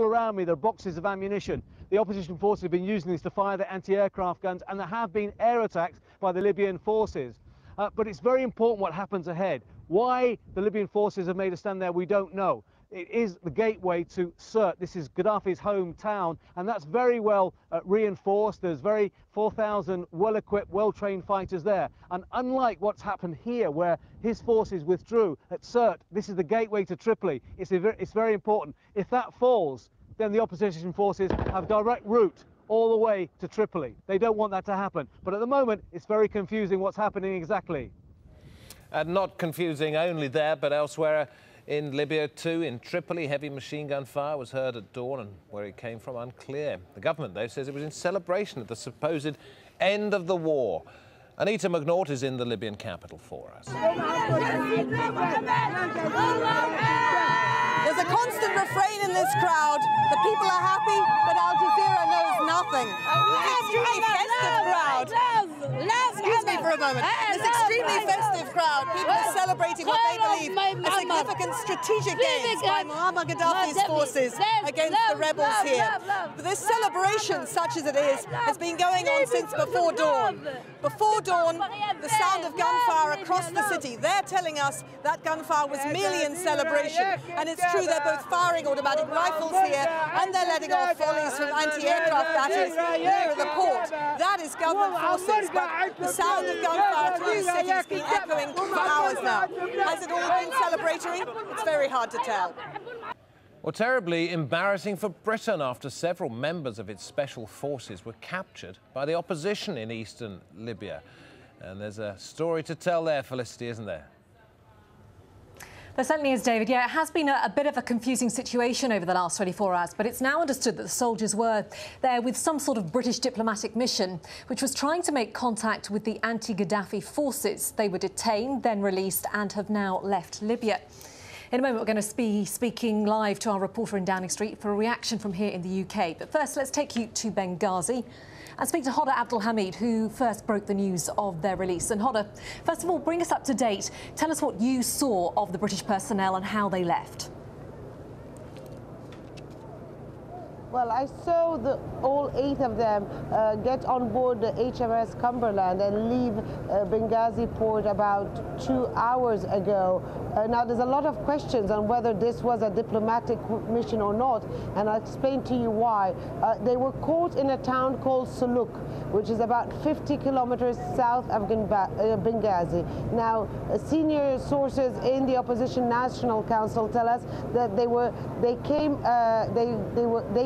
around me, there are boxes of ammunition. The opposition forces have been using these to fire their anti-aircraft guns, and there have been air attacks by the Libyan forces. But it's very important what happens ahead. Why the Libyan forces have made a stand there, we don't know. It is the gateway to Sirte. This is Gaddafi's hometown, and that's very well reinforced. There's 4,000 well-equipped, well-trained fighters there. And unlike what's happened here, where his forces withdrew at Sirte, this is the gateway to Tripoli. It's very important. If that falls, then the opposition forces have direct route all the way to Tripoli. They don't want that to happen. But at the moment, it's very confusing what's happening exactly. And not confusing only there, but elsewhere in Libya too. In Tripoli, heavy machine gun fire was heard at dawn, and where it came from, unclear. The government, though, says it was in celebration of the supposed end of the war. Anita McNaught is in the Libyan capital for us. There's a constant refrain in this crowd. The people are happy, but AlJazeera knows nothing. Extremely festive crowd. Excuse me for a moment. This extremely festive crowd, people are celebrating what they believe are significant strategic gains by Muammar Gaddafi's forces against the rebels here. But this celebration, such as it is, has been going on since before dawn. Before dawn, the sound of gunfire across the city. They're telling us that gunfire was merely in celebration. And it's true, they're both firing automatic rifles here and they're letting off volleys from anti-aircraft batteries near the port. That is government forces, but the sound of gunfire through the city has been echoing for hours now. Has it all been celebratory? It's very hard to tell. Well, terribly embarrassing for Britain after several members of its special forces were captured by the opposition in eastern Libya. And there's a story to tell there, Felicity, isn't there? There certainly is, David. Yeah, it has been a bit of a confusing situation over the last 24 hours, but it's now understood that the soldiers were there with some sort of British diplomatic mission, which was trying to make contact with the anti-Gaddafi forces. They were detained, then released, and have now left Libya. In a moment, we're going to be speaking live to our reporter in Downing Street for a reaction from here in the UK. But first, let's take you to Benghazi and speak to Hoda Abdulhamid, who first broke the news of their release. And Hoda, first of all, bring us up to date. Tell us what you saw of the British personnel and how they left. Well, I saw all 8 of them get on board the HMS Cumberland and leave Benghazi port about 2 hours ago. Now, there's a lot of questions on whether this was a diplomatic mission or not, and I'll explain to you why. They were caught in a town called Suluk, which is about 50 kilometers south of Benghazi. Now, senior sources in the Opposition National Council tell us that they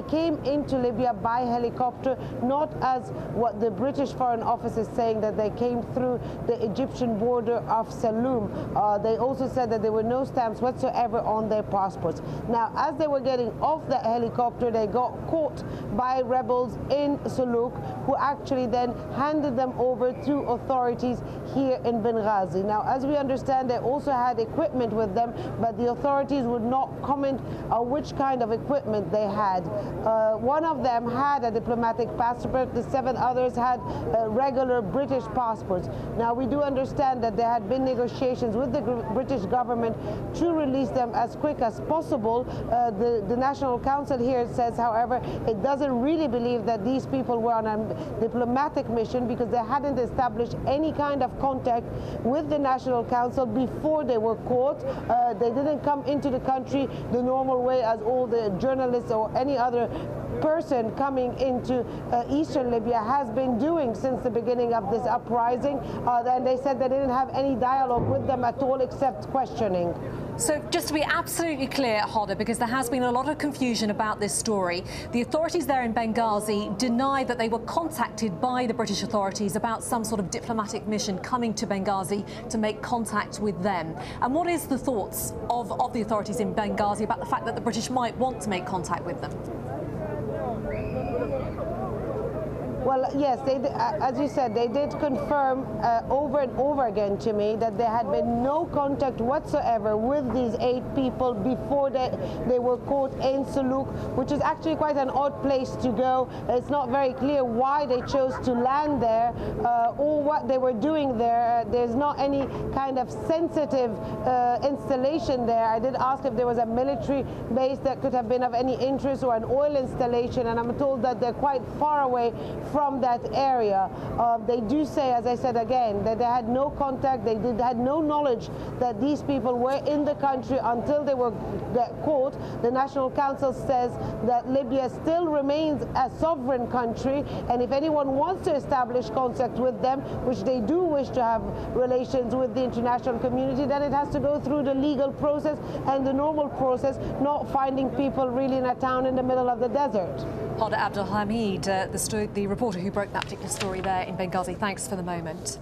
came into Libya by helicopter, not as what the British Foreign Office is saying, that they came through the Egyptian border of Saloum. They also said that there were no stamps whatsoever on their passports. Now, as they were getting off the helicopter, they got caught by rebels in Suluk, who actually then handed them over to authorities here in Benghazi. Now, as we understand, they also had equipment with them, but the authorities would not comment on which kind of equipment they had. One of them had a diplomatic passport, the 7 others had regular British passports. Now, we do understand that there had been negotiations with the British government to release them as quick as possible. The National Council here says, however, it doesn't really believe that these people were on a diplomatic mission because they hadn't established any kind of contact with the National Council before they were caught. They didn't come into the country the normal way as all the journalists or any other person coming into eastern Libya has been doing since the beginning of this uprising. And they said they didn't have any dialogue with them at all except questioning. So just to be absolutely clear, Hoda, because there has been a lot of confusion about this story, the authorities there in Benghazi deny that they were contacted by the British authorities about some sort of diplomatic mission coming to Benghazi to make contact with them. And what is the thoughts of the authorities in Benghazi about the fact that the British might want to make contact with them? Well, yes, as you said, they did confirm over and over again to me that there had been no contact whatsoever with these 8 people before they were caught in Suluk, which is actually quite an odd place to go. It's not very clear why they chose to land there or what they were doing there. There's not any kind of sensitive installation there. I did ask if there was a military base that could have been of any interest or an oil installation, and I'm told that they're quite far away from that area. They do say, as I said again, that they had no contact, they had no knowledge that these people were in the country until they were caught. The National Council says that Libya still remains a sovereign country, and if anyone wants to establish contact with them, which they do wish to have relations with the international community, then it has to go through the legal process and the normal process, not finding people really in a town in the middle of the desert. Hoda Abdelhamid, the reporter who broke that particular story there in Benghazi. Thanks for the moment.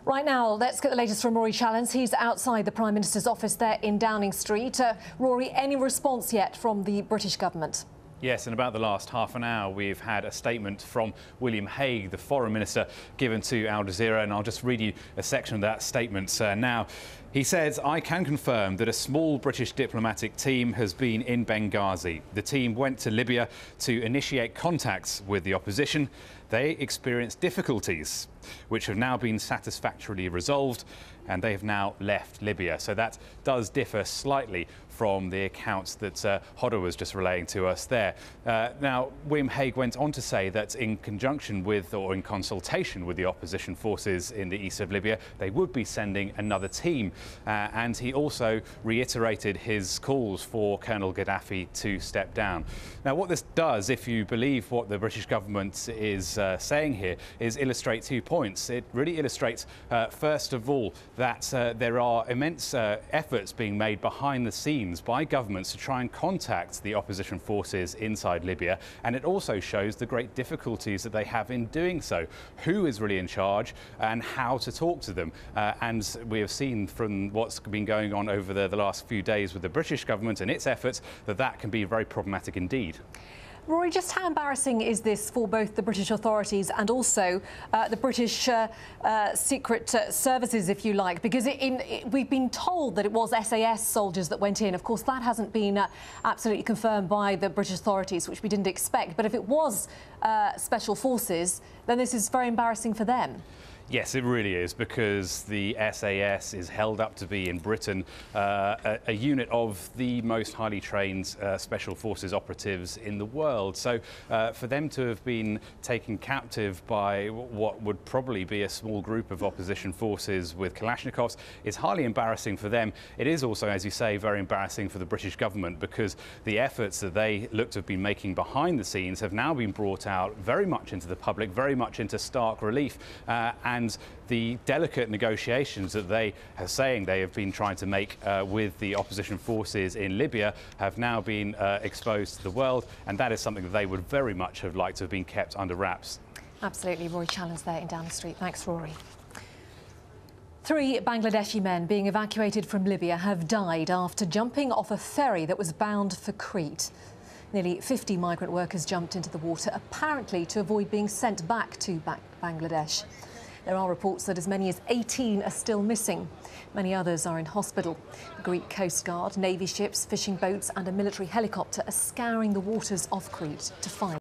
Right now, let's get the latest from Rory Challens. He's outside the Prime Minister's office there in Downing Street. Rory, any response yet from the British government? Yes, in about the last half an hour, we've had a statement from William Hague, the Foreign Minister, given to AlJazeera, and I'll just read you a section of that statement now. He says, "I can confirm that a small British diplomatic team has been in Benghazi. The team went to Libya to initiate contacts with the opposition. They experienced difficulties, which have now been satisfactorily resolved, and they have now left Libya." So that does differ slightly from the accounts that Hoda was just relaying to us there. Now, William Hague went on to say that in conjunction with or in consultation with the opposition forces in the east of Libya, they would be sending another team. And he also reiterated his calls for Colonel Gaddafi to step down. Now, what this does, if you believe what the British government is saying here, is illustrate 2 points. It really illustrates, first of all, that there are immense efforts being made behind the scenes by governments to try and contact the opposition forces inside Libya, and it also shows the great difficulties that they have in doing so. Who is really in charge and how to talk to them? And we have seen from what's been going on over the last few days with the British government and its efforts that can be very problematic indeed. Rory, just how embarrassing is this for both the British authorities and also the British secret services, if you like? Because we've been told that it was SAS soldiers that went in. Of course, that hasn't been absolutely confirmed by the British authorities, which we didn't expect. But if it was special forces, then this is very embarrassing for them. Yes, it really is, because the SAS is held up to be in Britain a unit of the most highly trained special forces operatives in the world. So for them to have been taken captive by what would probably be a small group of opposition forces with Kalashnikovs is highly embarrassing for them. It is also, as you say, very embarrassing for the British government, because the efforts that they look to have been making behind the scenes have now been brought out very much into the public, very much into stark relief. And the delicate negotiations that they are saying they have been trying to make with the opposition forces in Libya have now been exposed to the world, and that is something that they would very much have liked to have been kept under wraps. Absolutely. Rory Challens there in Downing Street. Thanks, Rory. 3 Bangladeshi men being evacuated from Libya have died after jumping off a ferry that was bound for Crete. Nearly 50 migrant workers jumped into the water, apparently to avoid being sent back to Bangladesh. There are reports that as many as 18 are still missing. Many others are in hospital. The Greek Coast Guard, Navy ships, fishing boats and a military helicopter are scouring the waters off Crete to find